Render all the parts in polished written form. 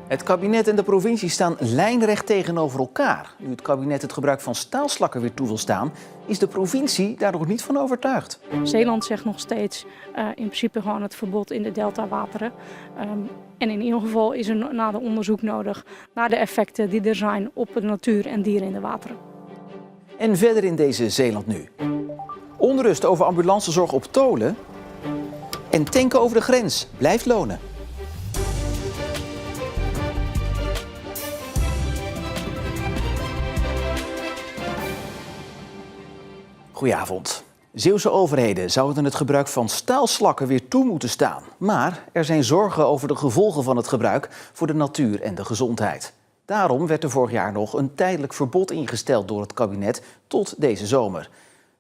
Het kabinet en de provincie staan lijnrecht tegenover elkaar. Nu het kabinet het gebruik van staalslakken weer toe wil staan, is de provincie daar nog niet van overtuigd. Zeeland zegt nog steeds in principe gewoon het verbod in de deltawateren. En in ieder geval is er nader onderzoek nodig naar de effecten die er zijn op de natuur en dieren in de wateren. En verder in deze Zeeland nu. Onrust over ambulancezorg op Tholen. En tanken over de grens blijft lonen. Goedenavond. Zeeuwse overheden zouden het gebruik van staalslakken weer toe moeten staan. Maar er zijn zorgen over de gevolgen van het gebruik voor de natuur en de gezondheid. Daarom werd er vorig jaar nog een tijdelijk verbod ingesteld door het kabinet tot deze zomer.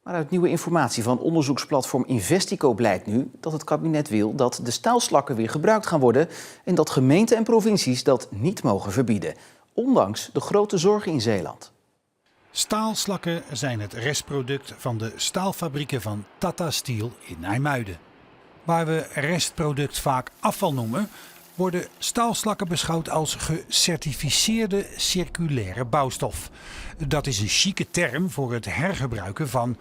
Maar uit nieuwe informatie van onderzoeksplatform Investico blijkt nu dat het kabinet wil dat de staalslakken weer gebruikt gaan worden en dat gemeenten en provincies dat niet mogen verbieden, ondanks de grote zorgen in Zeeland. Staalslakken zijn het restproduct van de staalfabrieken van Tata Steel in IJmuiden. Waar we restproduct vaak afval noemen, worden staalslakken beschouwd als gecertificeerde circulaire bouwstof. Dat is een chique term voor het hergebruiken van,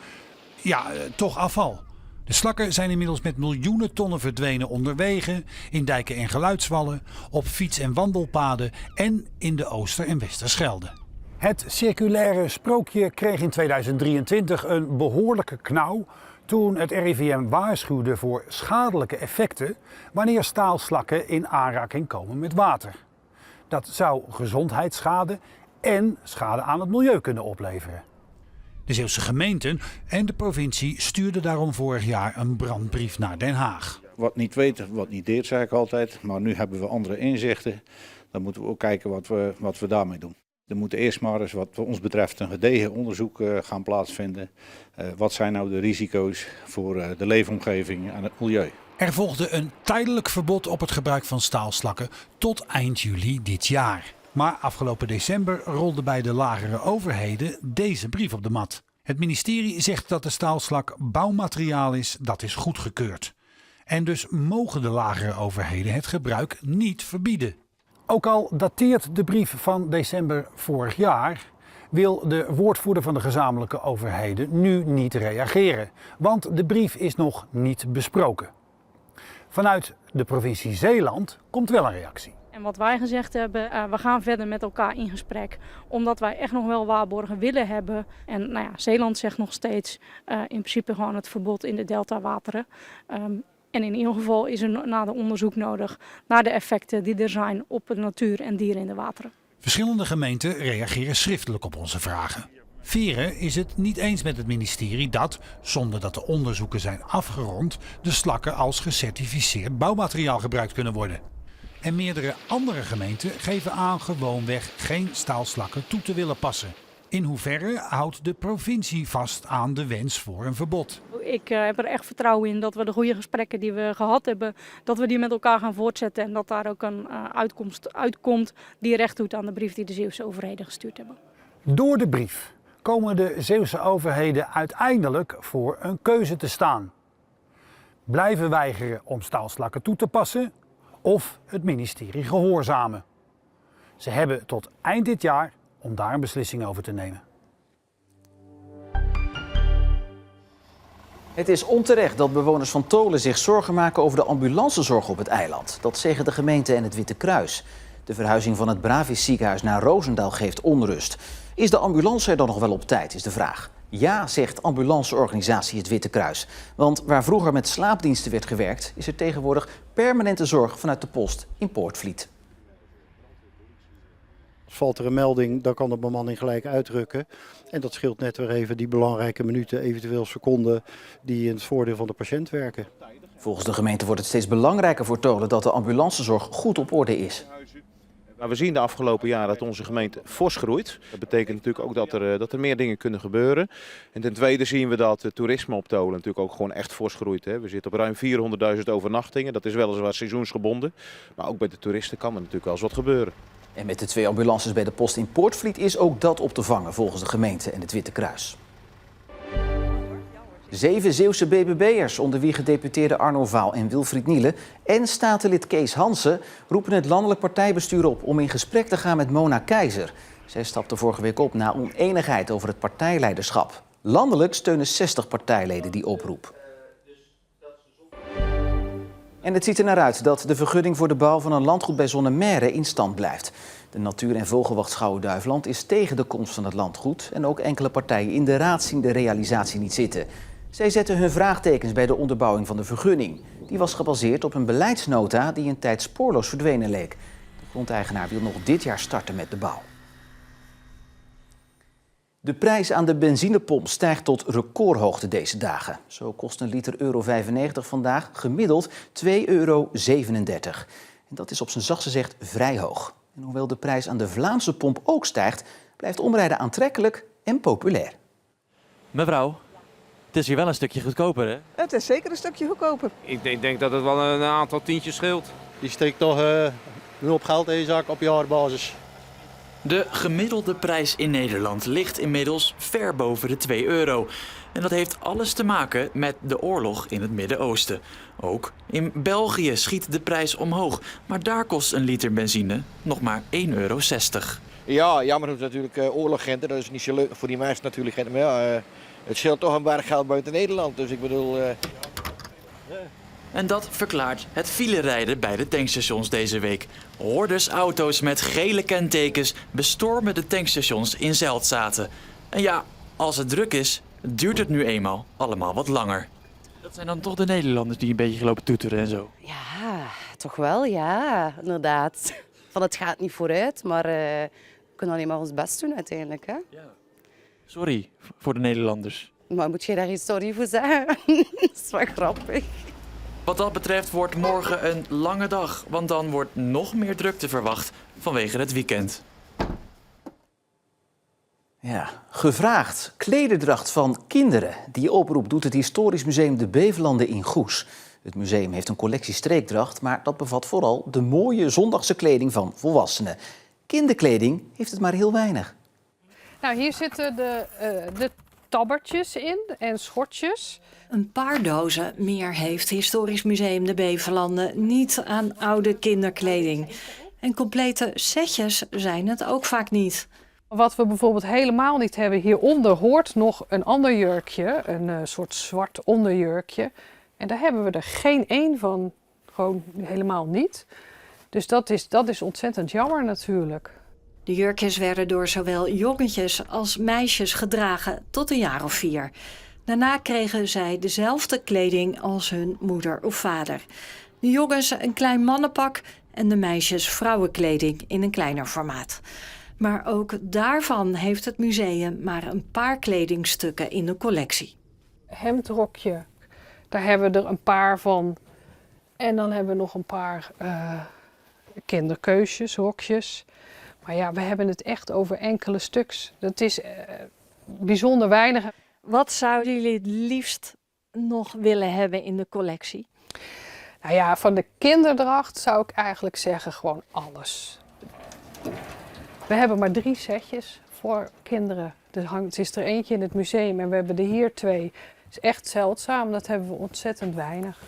toch afval. De slakken zijn inmiddels met miljoenen tonnen verdwenen onder wegen, in dijken en geluidswallen, op fiets- en wandelpaden en in de Ooster- en Westerschelde. Het circulaire sprookje kreeg in 2023 een behoorlijke knauw toen het RIVM waarschuwde voor schadelijke effecten wanneer staalslakken in aanraking komen met water. Dat zou gezondheidsschade en schade aan het milieu kunnen opleveren. De Zeeuwse gemeenten en de provincie stuurden daarom vorig jaar een brandbrief naar Den Haag. Wat niet weet, wat niet deert, zei ik altijd. Maar nu hebben we andere inzichten. Dan moeten we ook kijken wat we daarmee doen. Er moet eerst maar eens wat ons betreft een gedegen onderzoek gaan plaatsvinden. Wat zijn nou de risico's voor de leefomgeving en het milieu? Er volgde een tijdelijk verbod op het gebruik van staalslakken tot eind juli dit jaar. Maar afgelopen december rolde bij de lagere overheden deze brief op de mat. Het ministerie zegt dat de staalslak bouwmateriaal is dat is goedgekeurd. En dus mogen de lagere overheden het gebruik niet verbieden. Ook al dateert de brief van december vorig jaar, wil de woordvoerder van de gezamenlijke overheden nu niet reageren. Want de brief is nog niet besproken. Vanuit de provincie Zeeland komt wel een reactie. En wat wij gezegd hebben, we gaan verder met elkaar in gesprek. Omdat wij echt nog wel waarborgen willen hebben. En Zeeland zegt nog steeds in principe gewoon het verbod in de deltawateren. En in ieder geval is er nader onderzoek nodig naar de effecten die er zijn op de natuur en dieren in de wateren. Verschillende gemeenten reageren schriftelijk op onze vragen. Veren is het niet eens met het ministerie dat, zonder dat de onderzoeken zijn afgerond, de slakken als gecertificeerd bouwmateriaal gebruikt kunnen worden. En meerdere andere gemeenten geven aan gewoonweg geen staalslakken toe te willen passen. In hoeverre houdt de provincie vast aan de wens voor een verbod? Ik heb er echt vertrouwen in dat we de goede gesprekken die we gehad hebben, dat we die met elkaar gaan voortzetten en dat daar ook een uitkomst uitkomt die recht doet aan de brief die de Zeeuwse overheden gestuurd hebben. Door de brief komen de Zeeuwse overheden uiteindelijk voor een keuze te staan. Blijven weigeren om staalslakken toe te passen of het ministerie gehoorzamen. Ze hebben tot eind dit jaar om daar een beslissing over te nemen. Het is onterecht dat bewoners van Tholen zich zorgen maken over de ambulancezorg op het eiland. Dat zeggen de gemeente en het Witte Kruis. De verhuizing van het Bravis ziekenhuis naar Roosendaal geeft onrust. Is de ambulance er dan nog wel op tijd, is de vraag. Ja, zegt ambulanceorganisatie het Witte Kruis. Want waar vroeger met slaapdiensten werd gewerkt, is er tegenwoordig permanente zorg vanuit de post in Poortvliet. Valt er een melding, dan kan de bemanning gelijk uitrukken. En dat scheelt net weer even die belangrijke minuten, eventueel seconden, die in het voordeel van de patiënt werken. Volgens de gemeente wordt het steeds belangrijker voor Tholen dat de ambulancezorg goed op orde is. Maar we zien de afgelopen jaren dat onze gemeente fors groeit. Dat betekent natuurlijk ook dat er meer dingen kunnen gebeuren. En ten tweede zien we dat het toerisme op Tholen natuurlijk ook gewoon echt fors groeit. We zitten op ruim 400.000 overnachtingen. Dat is weliswaar seizoensgebonden. Maar ook bij de toeristen kan er natuurlijk wel eens wat gebeuren. En met de 2 ambulances bij de post in Poortvliet is ook dat op te vangen volgens de gemeente en het Witte Kruis. 7 Zeeuwse BBB'ers, onder wie gedeputeerde Arno Vaal en Wilfried Nielen, en statenlid Kees Hansen roepen het landelijk partijbestuur op om in gesprek te gaan met Mona Keizer. Zij stapte vorige week op na oneenigheid over het partijleiderschap. Landelijk steunen 60 partijleden die oproep. En het ziet er naar uit dat de vergunning voor de bouw van een landgoed bij Zonnemerre in stand blijft. De Natuur- en Vogelwacht Schouwen-Duiveland is tegen de komst van het landgoed. En ook enkele partijen in de raad zien de realisatie niet zitten. Zij zetten hun vraagtekens bij de onderbouwing van de vergunning. Die was gebaseerd op een beleidsnota die een tijd spoorloos verdwenen leek. De grondeigenaar wil nog dit jaar starten met de bouw. De prijs aan de benzinepomp stijgt tot recordhoogte deze dagen. Zo kost een liter €1,95 vandaag gemiddeld €2,37. En dat is op zijn zachtst gezegd vrij hoog. En hoewel de prijs aan de Vlaamse pomp ook stijgt, blijft omrijden aantrekkelijk en populair. Mevrouw, het is hier wel een stukje goedkoper, hè? Het is zeker een stukje goedkoper. Ik denk dat het wel een aantal tientjes scheelt. Die steekt toch een hoop geld in je zak op jaarbasis. De gemiddelde prijs in Nederland ligt inmiddels ver boven de €2. En dat heeft alles te maken met de oorlog in het Midden-Oosten. Ook in België schiet de prijs omhoog. Maar daar kost een liter benzine nog maar €1,60. Ja, jammer dat natuurlijk oorlog gent. Dat is niet zo leuk voor die mensen natuurlijk. Maar ja, het scheelt toch een berg geld buiten Nederland. Dus ik bedoel... En dat verklaart het filerijden bij de tankstations deze week. Hordes auto's met gele kentekens bestormen de tankstations in Zeltzaten. En ja, als het druk is, duurt het nu eenmaal allemaal wat langer. Dat zijn dan toch de Nederlanders die een beetje gelopen toeteren en zo? Ja, toch wel, ja, inderdaad. Van het gaat niet vooruit, maar we kunnen alleen maar ons best doen uiteindelijk. Hè? Ja. Sorry voor de Nederlanders. Maar moet je daar iets sorry voor zeggen? Dat is wel grappig. Wat dat betreft wordt morgen een lange dag, want dan wordt nog meer drukte verwacht vanwege het weekend. Ja, gevraagd. Klederdracht van kinderen. Die oproep doet het Historisch Museum de Bevelanden in Goes. Het museum heeft een collectie streekdracht, maar dat bevat vooral de mooie zondagse kleding van volwassenen. Kinderkleding heeft het maar heel weinig. Nou, hier zitten de tabbertjes in en schortjes. Een paar dozen meer heeft Historisch Museum de Bevelanden niet aan oude kinderkleding. En complete setjes zijn het ook vaak niet. Wat we bijvoorbeeld helemaal niet hebben, hieronder hoort nog een ander jurkje, een soort zwart onderjurkje. En daar hebben we er geen één van, gewoon helemaal niet. Dus dat is ontzettend jammer natuurlijk. De jurkjes werden door zowel jongetjes als meisjes gedragen tot een jaar of 4. Daarna kregen zij dezelfde kleding als hun moeder of vader. De jongens een klein mannenpak en de meisjes vrouwenkleding in een kleiner formaat. Maar ook daarvan heeft het museum maar een paar kledingstukken in de collectie. Hemdrokje, daar hebben we er een paar van. En dan hebben we nog een paar kinderkeusjes, rokjes. Maar ja, we hebben het echt over enkele stuks. Dat is bijzonder weinig. Wat zouden jullie het liefst nog willen hebben in de collectie? Nou ja, van de kinderdracht zou ik eigenlijk zeggen gewoon alles. We hebben maar 3 setjes voor kinderen. Het is er eentje in het museum en we hebben er hier 2. Het is echt zeldzaam, dat hebben we ontzettend weinig.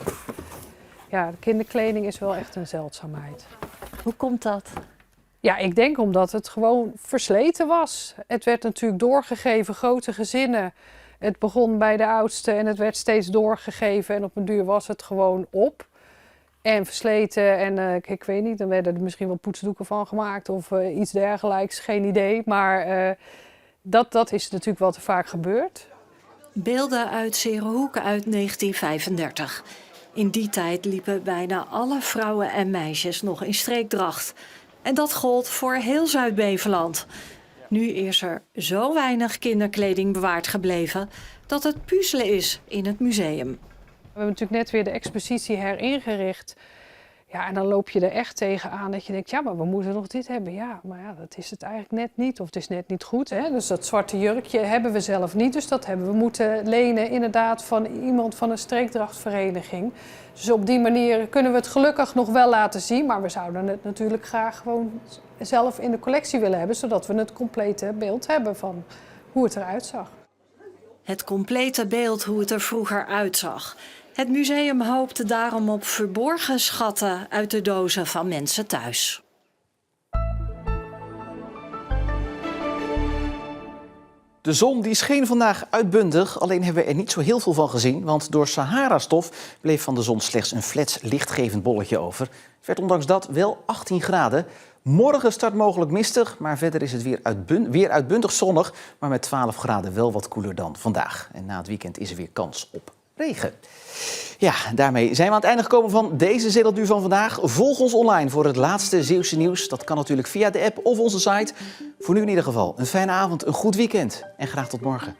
Ja, de kinderkleding is wel echt een zeldzaamheid. Hoe komt dat? Ja, ik denk omdat het gewoon versleten was. Het werd natuurlijk doorgegeven, grote gezinnen. Het begon bij de oudste en het werd steeds doorgegeven. En op een duur was het gewoon op. En versleten en ik weet niet, dan werden er misschien wel poetsdoeken van gemaakt of iets dergelijks, geen idee. Maar dat is natuurlijk wat er vaak gebeurt. Beelden uit Zerenhoek uit 1935. In die tijd liepen bijna alle vrouwen en meisjes nog in streekdracht. En dat gold voor heel Zuid-Beveland. Nu is er zo weinig kinderkleding bewaard gebleven dat het puzzelen is in het museum. We hebben natuurlijk net weer de expositie heringericht. Ja, en dan loop je er echt tegenaan dat je denkt, ja, maar we moeten nog dit hebben. Ja, maar ja, dat is het eigenlijk net niet. Of het is net niet goed. Hè? Dus dat zwarte jurkje hebben we zelf niet. Dus dat hebben we moeten lenen inderdaad van iemand van een streekdrachtvereniging. Dus op die manier kunnen we het gelukkig nog wel laten zien. Maar we zouden het natuurlijk graag gewoon zelf in de collectie willen hebben. Zodat we het complete beeld hebben van hoe het eruit zag. Het complete beeld hoe het er vroeger uitzag. Het museum hoopte daarom op verborgen schatten uit de dozen van mensen thuis. De zon die scheen vandaag uitbundig, alleen hebben we er niet zo heel veel van gezien. Want door Sahara-stof bleef van de zon slechts een flets lichtgevend bolletje over. Het werd ondanks dat wel 18 graden. Morgen start mogelijk mistig, maar verder is het weer uitbundig zonnig. Maar met 12 graden wel wat koeler dan vandaag. En na het weekend is er weer kans op regen. Ja, daarmee zijn we aan het einde gekomen van deze Zeelandduur van vandaag. Volg ons online voor het laatste Zeeuwse nieuws. Dat kan natuurlijk via de app of onze site. Voor nu in ieder geval een fijne avond, een goed weekend en graag tot morgen.